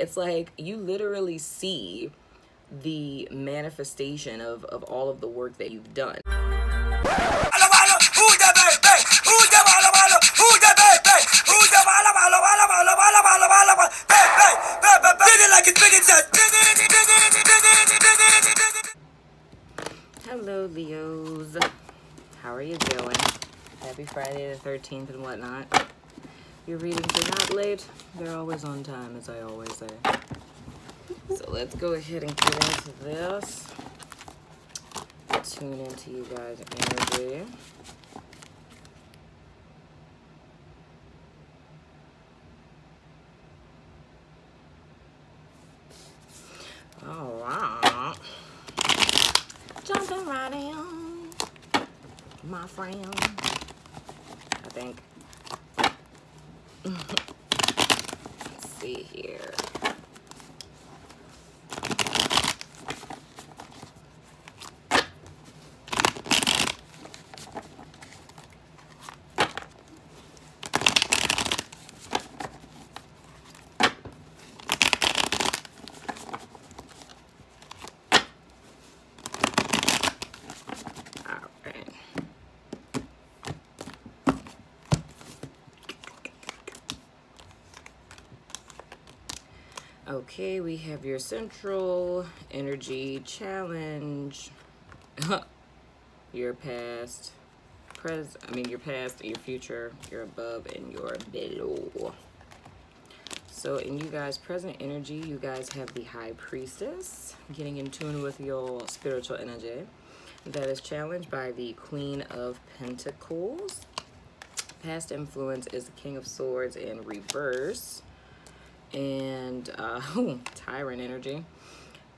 It's like you literally see the manifestation of all of the work that you've done. Hello, Leos. How are you doing? Happy Friday the 13th and whatnot. Your readings are not late. They're always on time, as I always say. So let's go ahead and get into this. Tune into you guys' energy. All right. Jumping right in, my friend. I think. Let's see here. Okay, we have your central energy challenge, your past, your past, your future, your above, and your below. So in you guys' present energy, you guys have the High Priestess, getting in tune with your spiritual energy. That is challenged by the Queen of Pentacles. Past influence is the King of Swords in reverse. And Tyrant energy.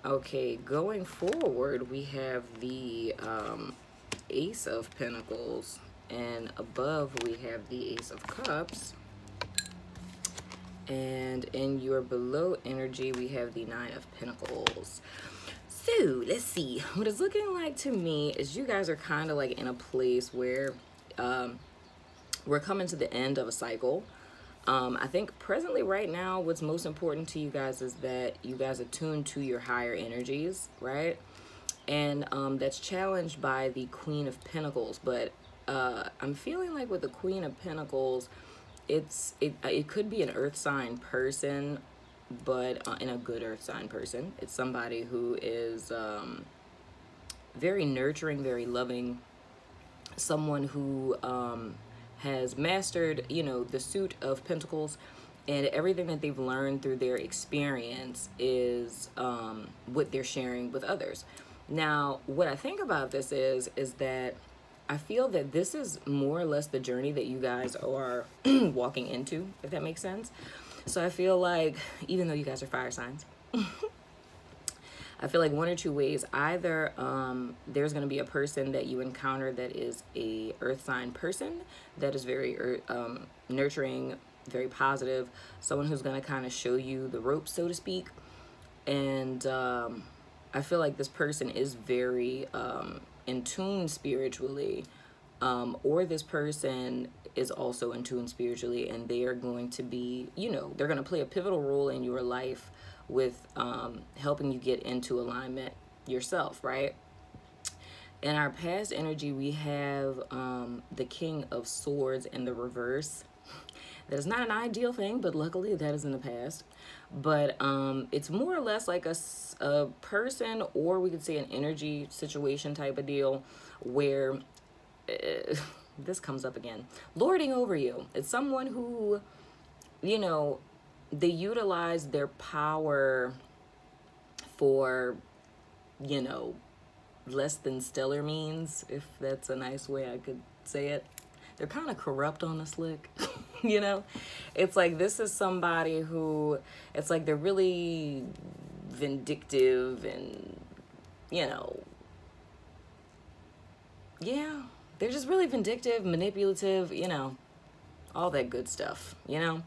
Okay, going forward, we have the Ace of Pentacles, and above we have the Ace of Cups. And in your below energy, we have the Nine of Pentacles. So let's see. What it's looking like to me is you guys are kind of like in a place where we're coming to the end of a cycle. I think presently right now, what's most important to you guys is that you guys are tuned to your higher energies, right? And that's challenged by the Queen of Pentacles. But I'm feeling like with the Queen of Pentacles, it could be an earth sign person, but in a good earth sign person. It's somebody who is very nurturing, very loving, someone who has mastered, you know, the suit of Pentacles, and everything that they've learned through their experience is what they're sharing with others. Now, what I think about this is that I feel that this is more or less the journey that you guys are walking into, if that makes sense. So I feel like, even though you guys are fire signs, I feel like one or two ways. Either there's going to be a person that you encounter that is a earth sign person that is very nurturing, very positive, someone who's going to kind of show you the ropes, so to speak. And I feel like this person is very in tune spiritually, or this person is also in tune spiritually, and they are going to be, you know, they're going to play a pivotal role in your life with helping you get into alignment yourself, right? In our past energy, we have the King of Swords in the reverse. That is not an ideal thing, but luckily that is in the past. But it's more or less like a person, or we could say an energy situation type of deal, where this comes up again, lording over you. It's someone who, you know, they utilize their power for, you know, less than stellar means, if that's a nice way I could say it. They're kind of corrupt on the slick, you know? It's like this is somebody who, it's like they're really vindictive and, you know, yeah, they're just really vindictive, manipulative, you know, all that good stuff, you know?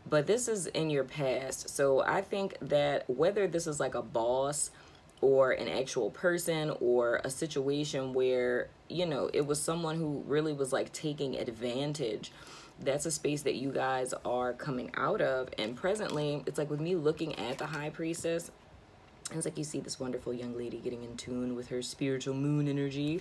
But this is in your past. So I think that whether this is like a boss or an actual person or a situation where, you know, it was someone who really was like taking advantage, that's a space that you guys are coming out of. And presently, it's like with me looking at the High Priestess, it's like you see this wonderful young lady getting in tune with her spiritual moon energy.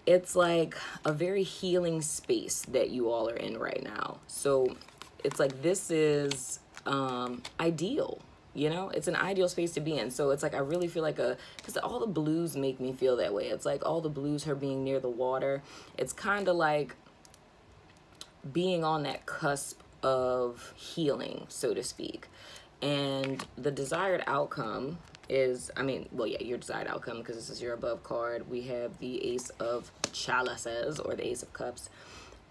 It's like a very healing space that you all are in right now. So it's like this is ideal. You know, it's an ideal space to be in. So it's like I really feel like because all the blues make me feel that way. It's like all the blues, her being near the water. It's kind of like being on that cusp of healing, so to speak. And the desired outcome is, I mean, well, yeah, your desired outcome, because this is your above card. We have the Ace of Chalices, or the Ace of Cups.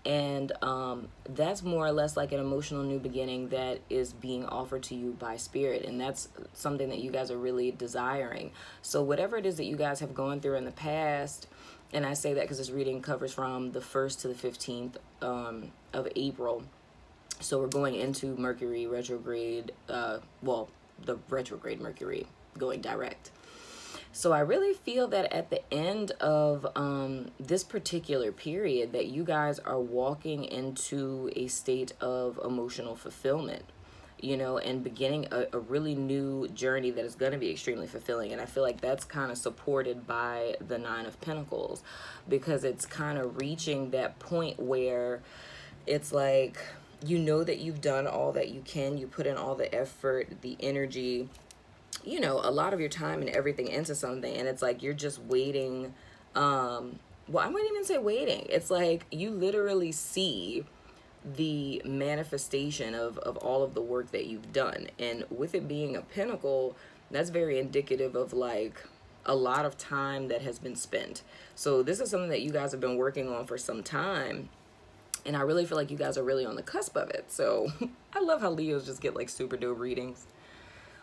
And that's more or less like an emotional new beginning that is being offered to you by Spirit. And that's something that you guys are really desiring. So whatever it is that you guys have gone through in the past, and I say that because this reading covers from the 1st to the 15th of April. So we're going into Mercury retrograde, well, the retrograde Mercury going direct. So I really feel that at the end of this particular period that you guys are walking into a state of emotional fulfillment, you know, and beginning a really new journey that is going to be extremely fulfilling. And I feel like that's kind of supported by the Nine of Pentacles, because it's kind of reaching that point where it's like, you know that you've done all that you can, you put in all the effort, the energy, you know, a lot of your time and everything into something, and it's like you're just waiting. Well, I wouldn't even say waiting. It's like you literally see the manifestation of all of the work that you've done. And with it being a pentacle, that's very indicative of like a lot of time that has been spent. So this is something that you guys have been working on for some time. And I really feel like you guys are really on the cusp of it. So I love how Leos just get like super dope readings.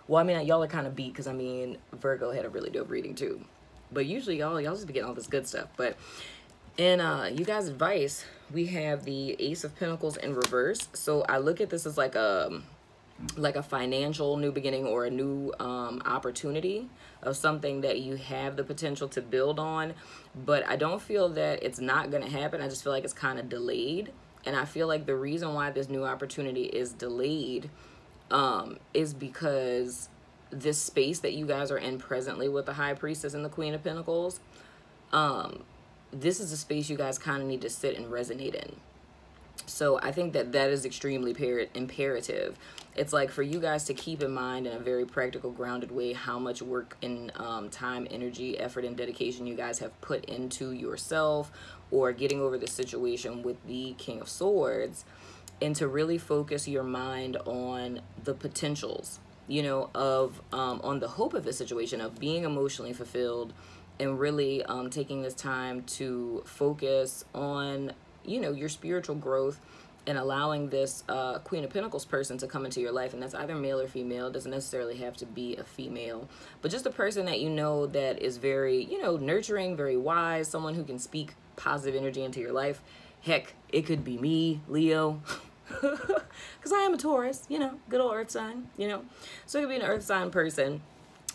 Well, I mean, y'all are kind of beat because I mean, Virgo had a really dope reading too. But usually y'all just be getting all this good stuff. But in you guys' advice, we have the Ace of Pentacles in reverse. So I look at this as like a financial new beginning, or a new opportunity of something that you have the potential to build on. But I don't feel that it's not going to happen. I just feel like it's kind of delayed. And I feel like the reason why this new opportunity is delayed is because this space that you guys are in presently with the High Priestess and the Queen of Pentacles, this is a space you guys kind of need to sit and resonate in. So I think that that is extremely imperative. It's like for you guys to keep in mind in a very practical, grounded way how much work and time, energy, effort, and dedication you guys have put into yourself, or getting over the situation with the King of Swords, and to really focus your mind on the potentials, you know, of on the hope of the situation, of being emotionally fulfilled, and really taking this time to focus on, you know, your spiritual growth, and allowing this Queen of Pentacles person to come into your life. And that's either male or female. It doesn't necessarily have to be a female, but just a person that you know that is very, you know, nurturing, very wise, someone who can speak positive energy into your life. Heck, it could be me, Leo, because I am a Taurus, you know, good old earth sign, you know. So it could be an earth sign person,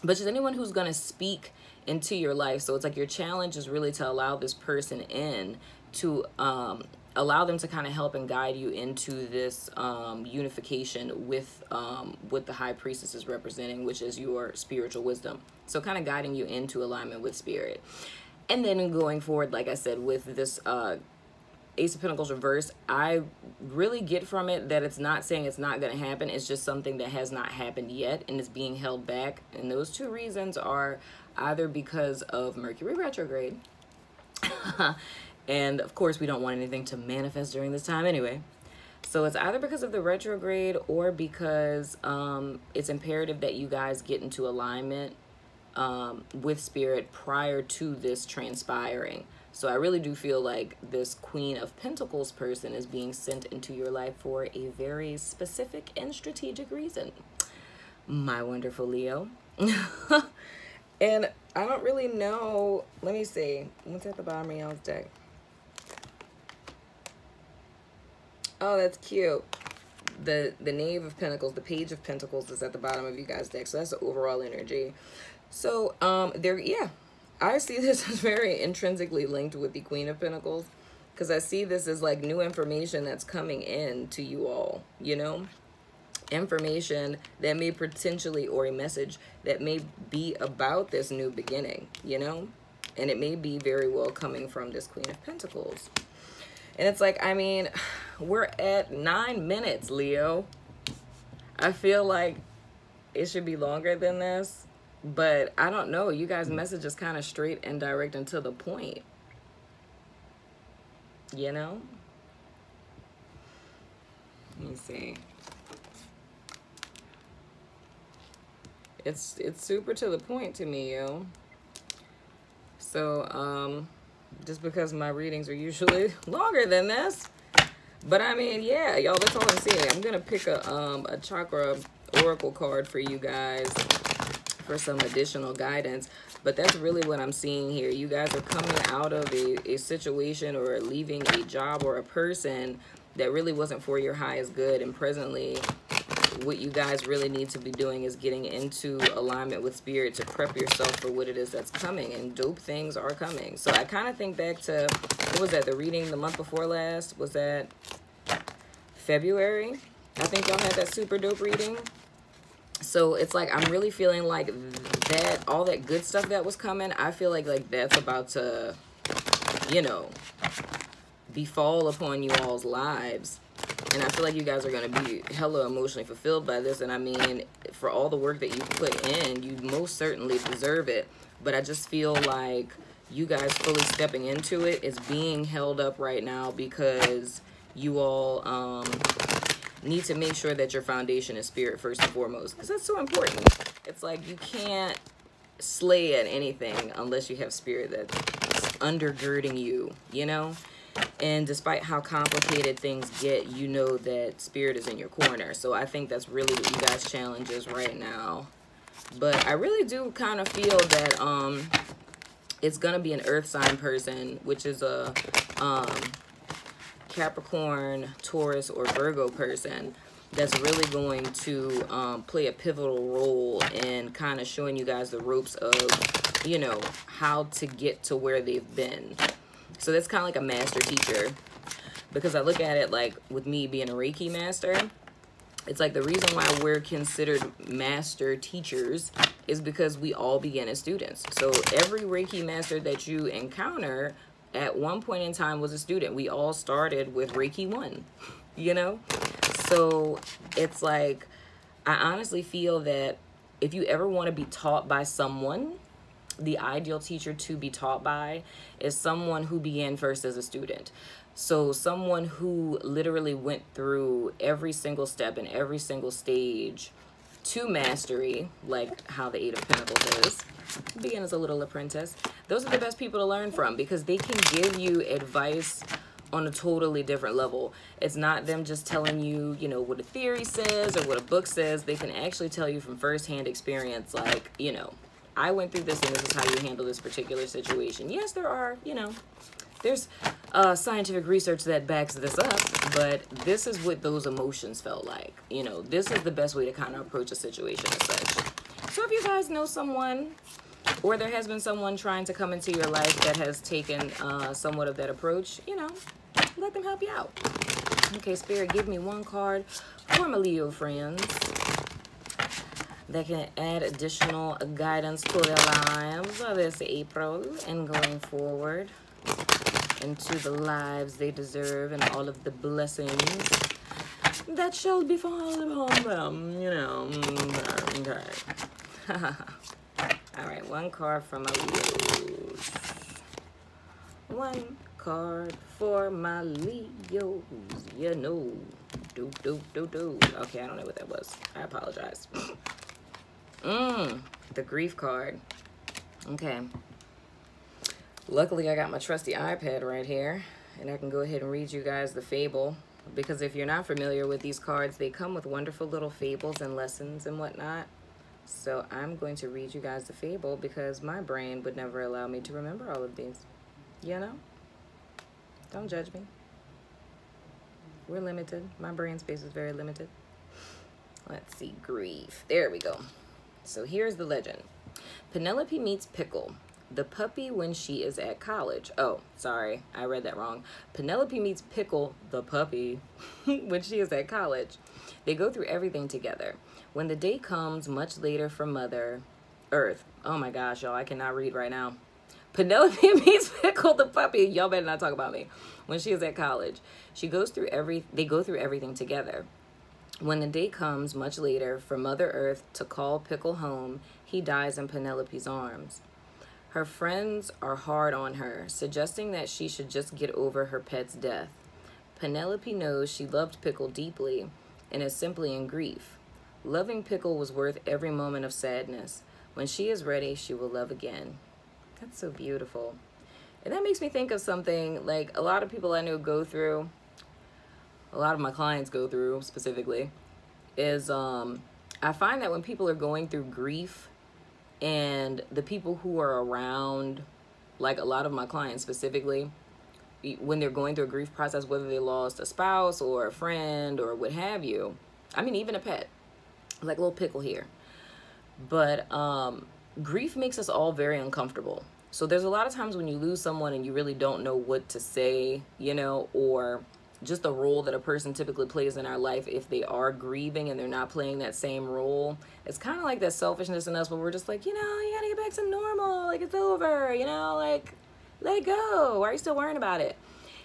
but just anyone who's going to speak into your life. So it's like your challenge is really to allow this person in, to allow them to kind of help and guide you into this unification with what the High Priestess is representing, which is your spiritual wisdom. So kind of guiding you into alignment with Spirit. And then going forward, like I said, with this Ace of Pentacles reverse, I really get from it that it's not saying it's not going to happen. It's just something that has not happened yet and is being held back. And those two reasons are either because of Mercury retrograde, and of course we don't want anything to manifest during this time anyway. So it's either because of the retrograde, or because it's imperative that you guys get into alignment with Spirit prior to this transpiring. So I really do feel like this Queen of Pentacles person is being sent into your life for a very specific and strategic reason, my wonderful Leo. And I don't really know, let me see, what's at the bottom of y'all's deck? Oh, that's cute. The Knave of Pentacles, the Page of Pentacles is at the bottom of you guys' deck. So that's the overall energy. So yeah, I see this as very intrinsically linked with the Queen of Pentacles. Because I see this as like new information that's coming in to you all, you know? Information that may potentially, or a message that may be about this new beginning, you know? And it may be very well coming from this Queen of Pentacles. And it's like, I mean, we're at 9 minutes, Leo. I feel like it should be longer than this, but I don't know. You guys' message is kind of straight and direct and to the point. You know? Let me see. It's super to the point to me, yo. So, just because my readings are usually longer than this, but I mean, yeah, y'all, that's all I'm seeing. I'm gonna pick a chakra oracle card for you guys for some additional guidance, but that's really what I'm seeing here. You guys are coming out of a situation or leaving a job or a person that really wasn't for your highest good, and presently what you guys really need to be doing is getting into alignment with spirit to prep yourself for what it is that's coming, and dope things are coming. So I kind of think back to, what was that, the reading the month before last? Was that February? I think y'all had that super dope reading. So it's like, I'm really feeling like that, all that good stuff that was coming, I feel like that's about to, you know, befall upon you all's lives. And I feel like you guys are going to be hella emotionally fulfilled by this. And I mean, for all the work that you put in, you most certainly deserve it. But I just feel like you guys fully stepping into it is being held up right now because you all need to make sure that your foundation is spirit first and foremost. Because that's so important. It's like you can't slay at anything unless you have spirit that's undergirding you, you know? And despite how complicated things get, you know that spirit is in your corner. So I think that's really what you guys' challenge is right now. But I really do kind of feel that it's going to be an earth sign person, which is a Capricorn, Taurus, or Virgo person that's really going to play a pivotal role in kind of showing you guys the ropes of, you know, how to get to where they've been. So that's kind of like a master teacher, because I look at it like with me being a Reiki master, it's like the reason why we're considered master teachers is because we all begin as students. So every Reiki master that you encounter at one point in time was a student. We all started with Reiki 1, you know? So it's like, I honestly feel that if you ever want to be taught by someone, the ideal teacher to be taught by is someone who began first as a student. So someone who literally went through every single step and every single stage to mastery, like how the 8 of Pentacles is. Begin as a little apprentice. Those are the best people to learn from because they can give you advice on a totally different level. It's not them just telling you, you know, what a theory says or what a book says. They can actually tell you from firsthand experience, like, you know, I went through this and this is how you handle this particular situation. Yes, there are, you know, there's scientific research that backs this up, but this is what those emotions felt like. You know, this is the best way to kind of approach a situation as such. So if you guys know someone, or there has been someone trying to come into your life that has taken somewhat of that approach, you know, let them help you out. Okay, Spirit, give me one card for my Leo friends that can add additional guidance to their lives this April and going forward into the lives they deserve and all of the blessings that shall befall upon them, you know. Okay. All right, one card from my Leos. One card for my Leos, you know. Do. Okay, I don't know what that was. I apologize. The grief card. Okay. Luckily, I got my trusty iPad right here, and I can go ahead and read you guys the fable, because if you're not familiar with these cards, they come with wonderful little fables and lessons and whatnot. So I'm going to read you guys the fable because my brain would never allow me to remember all of these. You know? Don't judge me. We're limited. My brain space is very limited. Let's see. Grief. There we go. So here's the legend. Penelope meets Pickle. the puppy when she is at college. Oh, sorry, I read that wrong. Penelope meets Pickle, the puppy, when she is at college. They go through everything together. When the day comes much later from Mother Earth. Oh my gosh, y'all, I cannot read right now. Penelope meets Pickle the puppy. Y'all better not talk about me. When she is at college, they go through everything together. When the day comes much later for Mother Earth to call Pickle home, he dies in Penelope's arms. Her friends are hard on her, suggesting that she should just get over her pet's death. Penelope knows she loved Pickle deeply and is simply in grief. Loving Pickle was worth every moment of sadness. When she is ready, she will love again. That's so beautiful. And that makes me think of something like a lot of people I know go through, a lot of my clients go through specifically, is I find that when people are going through grief, and the people who are around, like a lot of my clients specifically, when they're going through a grief process, whether they lost a spouse or a friend or what have you, I mean, even a pet, like little Pickle here. But grief makes us all very uncomfortable. So there's a lot of times when you lose someone and you really don't know what to say, you know, or just the role that a person typically plays in our life if they are grieving and they're not playing that same role. It's kind of like that selfishness in us where we're just like, you know, you gotta get back to normal, like it's over, you know, like let it go. Why are you still worrying about it?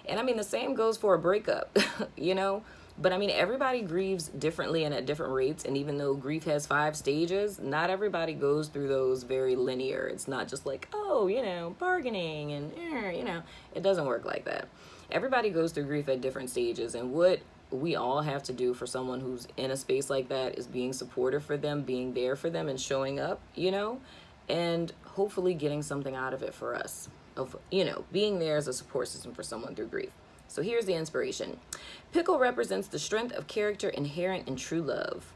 And I mean, the same goes for a breakup, you know, but I mean, everybody grieves differently and at different rates. And even though grief has 5 stages, not everybody goes through those very linear. It's not just like, oh, you know, bargaining and, you know, it doesn't work like that. Everybody goes through grief at different stages, and what we all have to do for someone who's in a space like that is being supportive for them, being there for them, and showing up, you know, and hopefully getting something out of it for us, of, you know, being there as a support system for someone through grief. So here's the inspiration. Pickle represents the strength of character inherent in true love.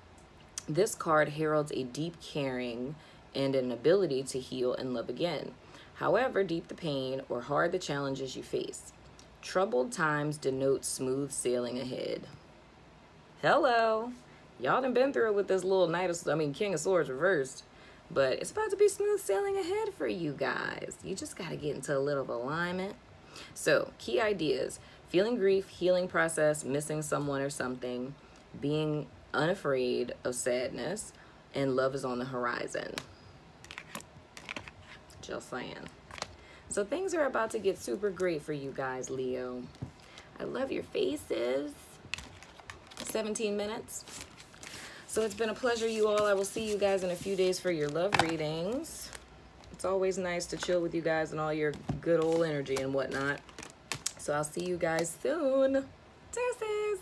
This card heralds a deep caring and an ability to heal and love again. However deep the pain or hard the challenges you face. Troubled times denote smooth sailing ahead. Hello. Y'all done been through it with this little King of Swords reversed. But it's about to be smooth sailing ahead for you guys. You just got to get into a little alignment. So, key ideas. Feeling grief, healing process, missing someone or something, being unafraid of sadness, and love is on the horizon. Just saying. So things are about to get super great for you guys, Leo. I love your faces. 17 minutes. So it's been a pleasure, you all. I will see you guys in a few days for your love readings. It's always nice to chill with you guys and all your good old energy and whatnot. So I'll see you guys soon. Deuces.